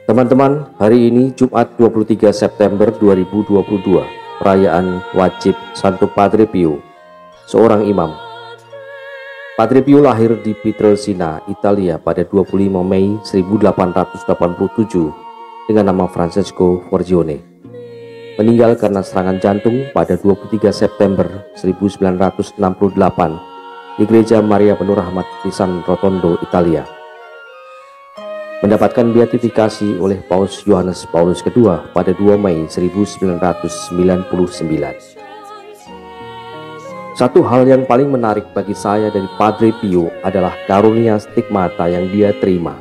Teman-teman, hari ini Jumat 23 September 2022, perayaan wajib Santo Padre Pio, seorang imam. Padre Pio lahir di Pietrelcina, Italia pada 25 Mei 1887 dengan nama Francesco Forgione. Meninggal karena serangan jantung pada 23 September 1968 di Gereja Maria Penuh Rahmat di San Rotondo, Italia. Mendapatkan beatifikasi oleh Paus Yohanes Paulus II pada 2 Mei 1999. Satu hal yang paling menarik bagi saya dari Padre Pio adalah karunia stigmata yang dia terima.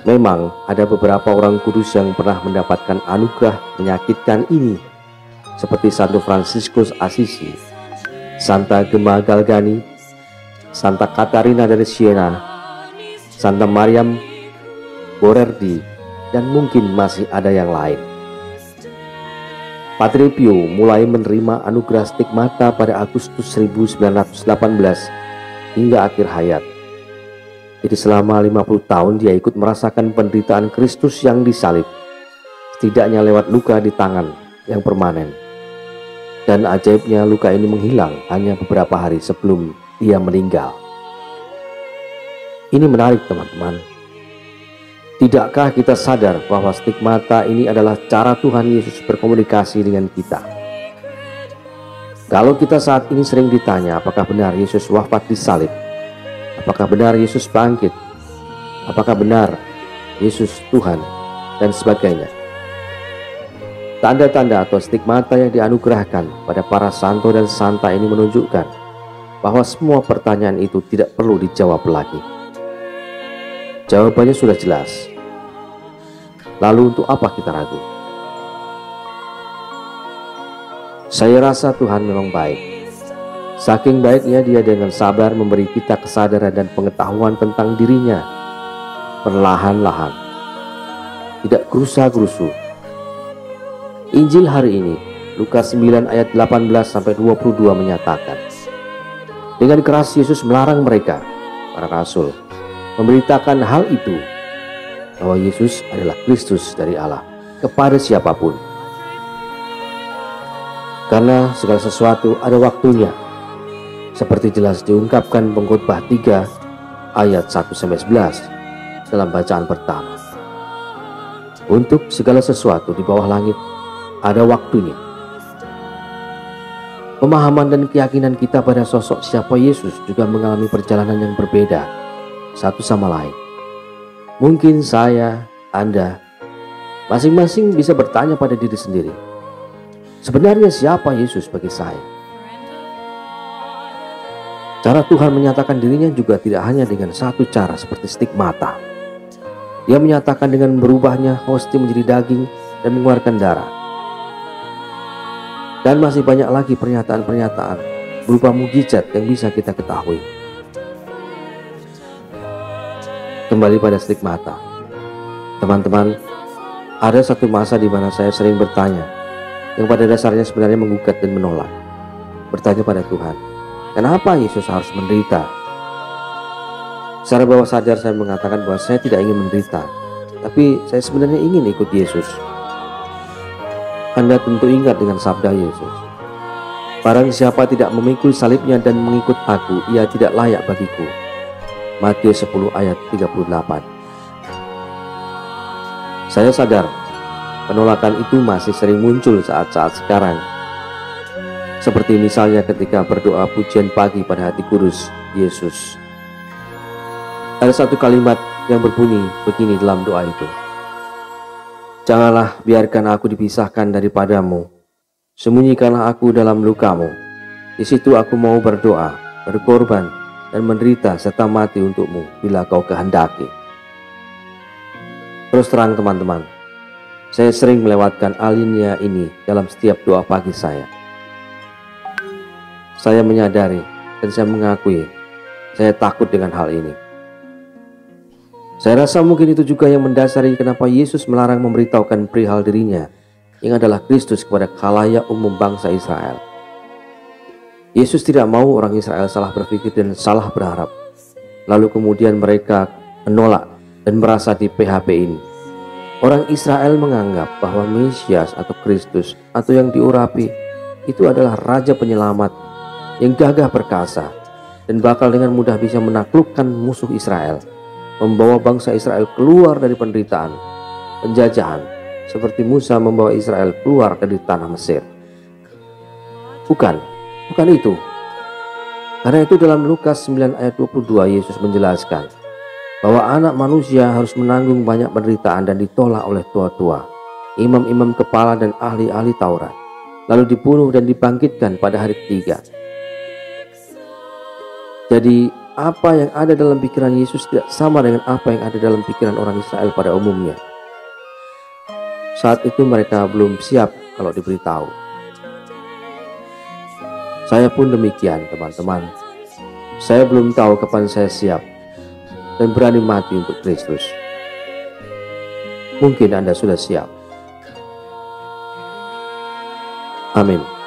Memang ada beberapa orang kudus yang pernah mendapatkan anugerah menyakitkan ini, seperti Santo Fransiskus Assisi, Santa Gemma Galgani, Santa Katarina dari Siena, Santa Mariam Borerdi, dan mungkin masih ada yang lain. Padre Pio mulai menerima anugerah stigmata pada Agustus 1918 hingga akhir hayat. Jadi selama 50 tahun dia ikut merasakan penderitaan Kristus yang disalib, setidaknya lewat luka di tangan yang permanen. Dan ajaibnya luka ini menghilang hanya beberapa hari sebelum dia meninggal. Ini menarik teman-teman. Tidakkah kita sadar bahwa stigmata ini adalah cara Tuhan Yesus berkomunikasi dengan kita? Kalau kita saat ini sering ditanya apakah benar Yesus wafat di salib, apakah benar Yesus bangkit, apakah benar Yesus Tuhan, dan sebagainya. Tanda-tanda atau stigmata yang dianugerahkan pada para santo dan santa ini menunjukkan bahwa semua pertanyaan itu tidak perlu dijawab lagi. Jawabannya sudah jelas. Lalu untuk apa kita ragu? Saya rasa Tuhan memang baik. Saking baiknya dia dengan sabar memberi kita kesadaran dan pengetahuan tentang dirinya. Perlahan-lahan. Tidak gerusa-gerusu. Injil hari ini, Lukas 9 ayat 18-22 menyatakan, dengan keras Yesus melarang mereka, para rasul, memberitakan hal itu, bahwa Yesus adalah Kristus dari Allah kepada siapapun. Karena segala sesuatu ada waktunya, seperti jelas diungkapkan Pengkhotbah 3 ayat 1-11 dalam bacaan pertama. Untuk segala sesuatu di bawah langit ada waktunya. Pemahaman dan keyakinan kita pada sosok siapa Yesus juga mengalami perjalanan yang berbeda satu sama lain. Mungkin saya, Anda, masing-masing bisa bertanya pada diri sendiri, sebenarnya siapa Yesus bagi saya? Cara Tuhan menyatakan dirinya juga tidak hanya dengan satu cara seperti stigmata. Dia menyatakan dengan berubahnya hosti menjadi daging dan mengeluarkan darah. Dan masih banyak lagi pernyataan-pernyataan berupa mukjizat yang bisa kita ketahui. Kembali pada stigmata. Teman-teman, ada satu masa di mana saya sering bertanya, yang pada dasarnya sebenarnya menggugat dan menolak. Bertanya pada Tuhan, kenapa Yesus harus menderita? Secara bawah sadar saya mengatakan bahwa saya tidak ingin menderita, tapi saya sebenarnya ingin ikut Yesus. Anda tentu ingat dengan sabda Yesus, barang siapa tidak memikul salibnya dan mengikut aku, ia tidak layak bagiku. Matius 10 ayat 38. Saya sadar penolakan itu masih sering muncul saat-saat sekarang. Seperti misalnya ketika berdoa pujian pagi pada hati kudus Yesus. Ada satu kalimat yang berbunyi begini dalam doa itu. Janganlah biarkan aku dipisahkan daripadamu. Sembunyikanlah aku dalam lukamu. Di situ aku mau berdoa, berkorban, dan menderita serta mati untukmu bila kau kehendaki. Terus terang teman-teman, saya sering melewatkan alinea ini dalam setiap doa pagi saya. Saya menyadari dan saya mengakui saya takut dengan hal ini. Saya rasa mungkin itu juga yang mendasari kenapa Yesus melarang memberitahukan perihal dirinya yang adalah Kristus kepada khalayak umum bangsa Israel. Yesus tidak mau orang Israel salah berpikir dan salah berharap, lalu kemudian mereka menolak dan merasa di PHP-in. Orang Israel menganggap bahwa Mesias atau Kristus atau yang diurapi itu adalah Raja Penyelamat yang gagah perkasa dan bakal dengan mudah bisa menaklukkan musuh Israel, membawa bangsa Israel keluar dari penderitaan, penjajahan, seperti Musa membawa Israel keluar dari tanah Mesir. Bukan itu. Karena itu dalam Lukas 9 ayat 22 Yesus menjelaskan bahwa anak manusia harus menanggung banyak penderitaan dan ditolak oleh tua-tua, imam-imam kepala dan ahli-ahli Taurat, lalu dibunuh dan dibangkitkan pada hari ketiga. Jadi apa yang ada dalam pikiran Yesus tidak sama dengan apa yang ada dalam pikiran orang Israel pada umumnya. Saat itu mereka belum siap kalau diberitahu. Saya pun demikian teman-teman. Saya belum tahu kapan saya siap dan berani mati untuk Kristus. Mungkin Anda sudah siap. Amin.